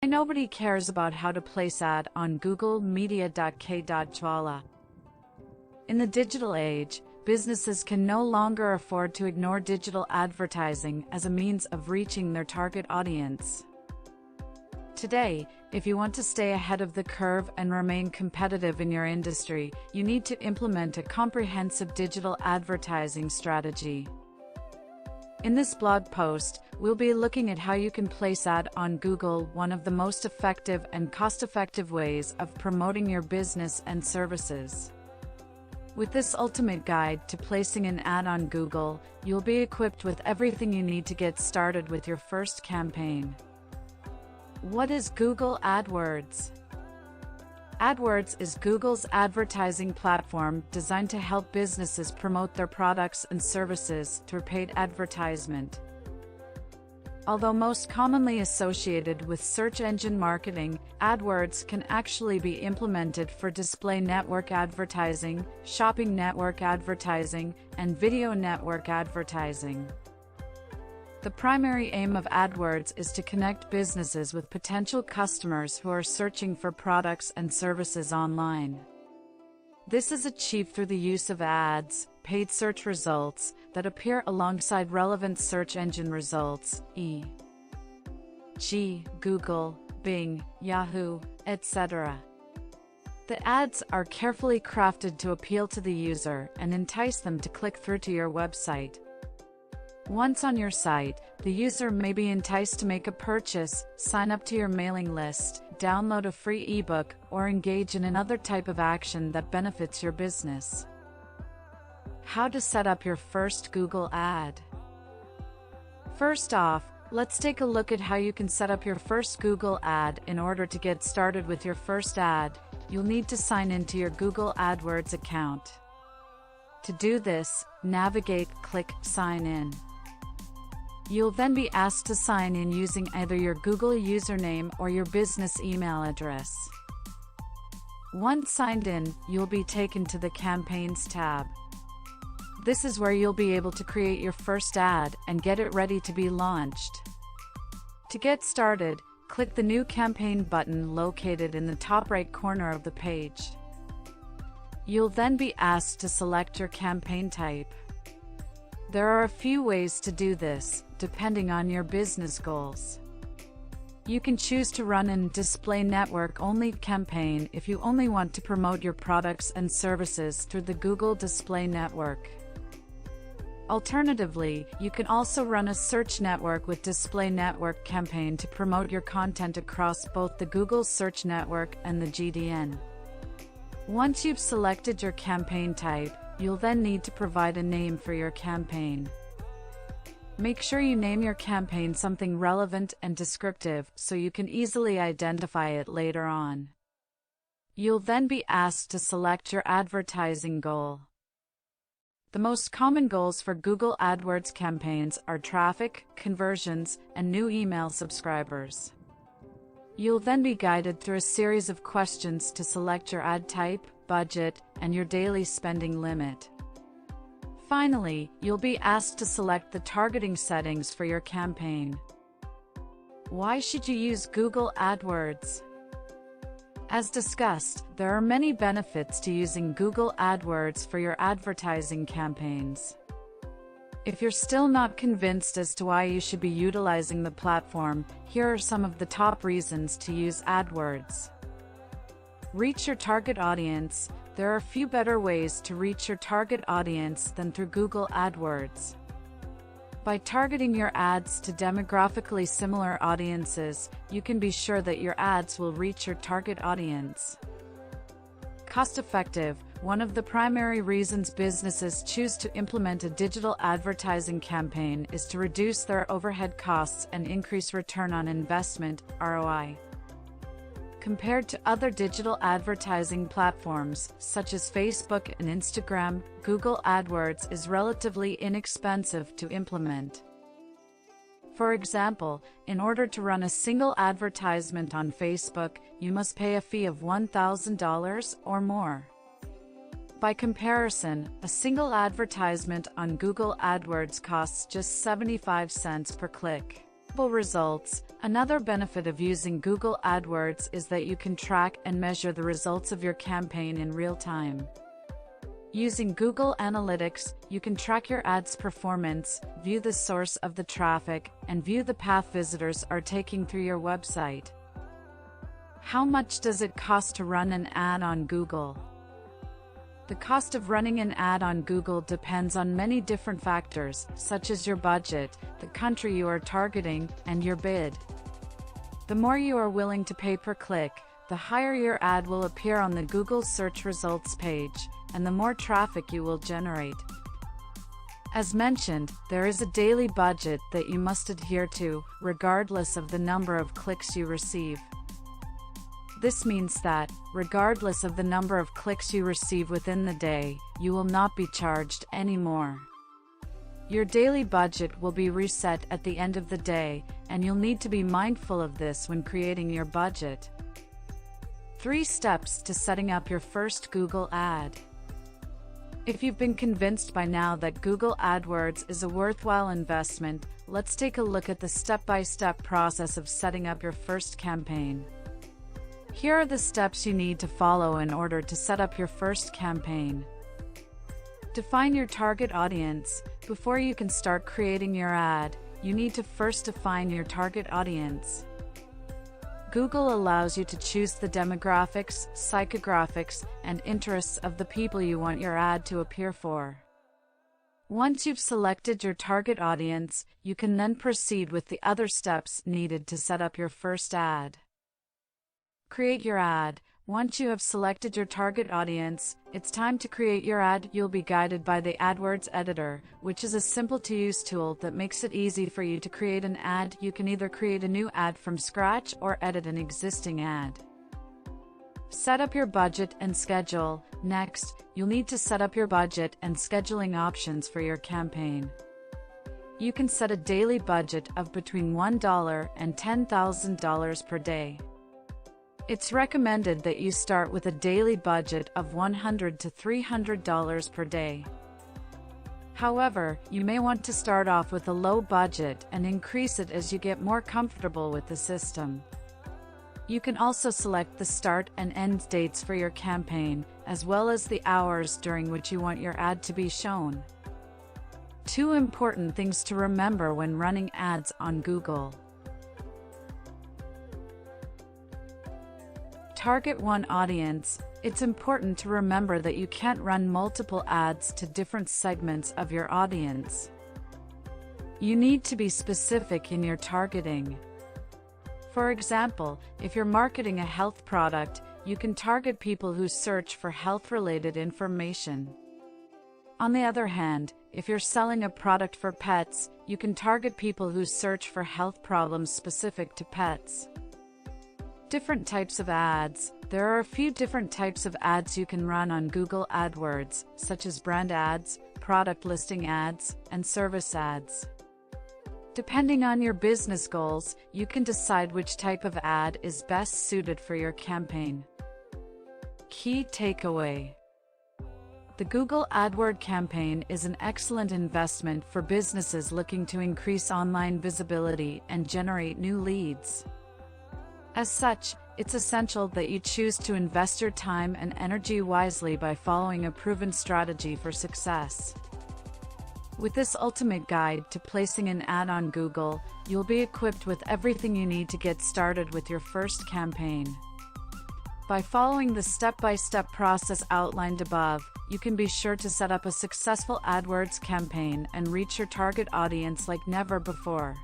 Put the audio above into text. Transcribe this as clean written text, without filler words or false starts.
Nobody cares about how to place ad on Google Media.k.JWALA. In the digital age, businesses can no longer afford to ignore digital advertising as a means of reaching their target audience. Today, if you want to stay ahead of the curve and remain competitive in your industry, you need to implement a comprehensive digital advertising strategy. In this blog post, we'll be looking at how you can place ad on Google, one of the most effective and cost-effective ways of promoting your business and services. With this ultimate guide to placing an ad on Google, you'll be equipped with everything you need to get started with your first campaign. What is Google AdWords? AdWords is Google's advertising platform designed to help businesses promote their products and services through paid advertisement. Although most commonly associated with search engine marketing, AdWords can actually be implemented for display network advertising, shopping network advertising, and video network advertising. The primary aim of AdWords is to connect businesses with potential customers who are searching for products and services online. This is achieved through the use of ads, paid search results, that appear alongside relevant search engine results, e.g., Google, Bing, Yahoo, etc. The ads are carefully crafted to appeal to the user and entice them to click through to your website. Once on your site, the user may be enticed to make a purchase, sign up to your mailing list, download a free ebook, or engage in another type of action that benefits your business. How to set up your first Google ad. First off, let's take a look at how you can set up your first Google ad. In order to get started with your first ad, you'll need to sign into your Google AdWords account. To do this, click Sign In. You'll then be asked to sign in using either your Google username or your business email address. Once signed in, you'll be taken to the Campaigns tab. This is where you'll be able to create your first ad and get it ready to be launched. To get started, click the New Campaign button located in the top right corner of the page. You'll then be asked to select your campaign type. There are a few ways to do this, depending on your business goals. You can choose to run a display network only campaign if you only want to promote your products and services through the Google Display Network. Alternatively, you can also run a search network with display network campaign to promote your content across both the Google Search Network and the GDN. Once you've selected your campaign type, you'll then need to provide a name for your campaign. Make sure you name your campaign something relevant and descriptive so you can easily identify it later on. You'll then be asked to select your advertising goal. The most common goals for Google AdWords campaigns are traffic, conversions, and new email subscribers. You'll then be guided through a series of questions to select your ad type, budget, and your daily spending limit. Finally, you'll be asked to select the targeting settings for your campaign. Why should you use Google AdWords? As discussed, there are many benefits to using Google AdWords for your advertising campaigns. If you're still not convinced as to why you should be utilizing the platform, here are some of the top reasons to use AdWords. Reach your target audience. There are few better ways to reach your target audience than through Google AdWords. By targeting your ads to demographically similar audiences, you can be sure that your ads will reach your target audience. Cost-effective. One of the primary reasons businesses choose to implement a digital advertising campaign is to reduce their overhead costs and increase return on investment, ROI. Compared to other digital advertising platforms, such as Facebook and Instagram, Google AdWords is relatively inexpensive to implement. For example, in order to run a single advertisement on Facebook, you must pay a fee of $1,000 or more. By comparison, a single advertisement on Google AdWords costs just 75 cents per click. trackable results. Another benefit of using Google AdWords is that you can track and measure the results of your campaign in real time. Using Google Analytics, you can track your ads' performance, view the source of the traffic, and view the path visitors are taking through your website. How much does it cost to run an ad on Google? The cost of running an ad on Google depends on many different factors, such as your budget, the country you are targeting, and your bid. The more you are willing to pay per click, the higher your ad will appear on the Google search results page, and the more traffic you will generate. As mentioned, there is a daily budget that you must adhere to, regardless of the number of clicks you receive. This means that, regardless of the number of clicks you receive within the day, you will not be charged any more. Your daily budget will be reset at the end of the day, and you'll need to be mindful of this when creating your budget. 3 steps to setting up your first Google ad. If you've been convinced by now that Google AdWords is a worthwhile investment, let's take a look at the step-by-step process of setting up your first campaign. Here are the steps you need to follow in order to set up your first campaign. Define your target audience. Before you can start creating your ad, you need to first define your target audience. Google allows you to choose the demographics, psychographics, and interests of the people you want your ad to appear for. Once you've selected your target audience, you can then proceed with the other steps needed to set up your first ad. Create your ad. Once you have selected your target audience, it's time to create your ad. You'll be guided by the AdWords editor, which is a simple-to-use tool that makes it easy for you to create an ad. You can either create a new ad from scratch or edit an existing ad. Set up your budget and schedule. Next, you'll need to set up your budget and scheduling options for your campaign. You can set a daily budget of between $1 and $10,000 per day. It's recommended that you start with a daily budget of $100 to $300 per day. However, you may want to start off with a low budget and increase it as you get more comfortable with the system. You can also select the start and end dates for your campaign, as well as the hours during which you want your ad to be shown. 2 important things to remember when running ads on Google. Target one audience. It's important to remember that you can't run multiple ads to different segments of your audience. You need to be specific in your targeting. For example, if you're marketing a health product, you can target people who search for health-related information. On the other hand, if you're selling a product for pets, you can target people who search for health problems specific to pets. Different types of ads. There are a few different types of ads you can run on Google AdWords, such as brand ads, product listing ads, and service ads. Depending on your business goals, you can decide which type of ad is best suited for your campaign. Key takeaway. The Google AdWords campaign is an excellent investment for businesses looking to increase online visibility and generate new leads. As such, it's essential that you choose to invest your time and energy wisely by following a proven strategy for success. With this ultimate guide to placing an ad on Google, you'll be equipped with everything you need to get started with your first campaign. By following the step-by-step process outlined above, you can be sure to set up a successful AdWords campaign and reach your target audience like never before.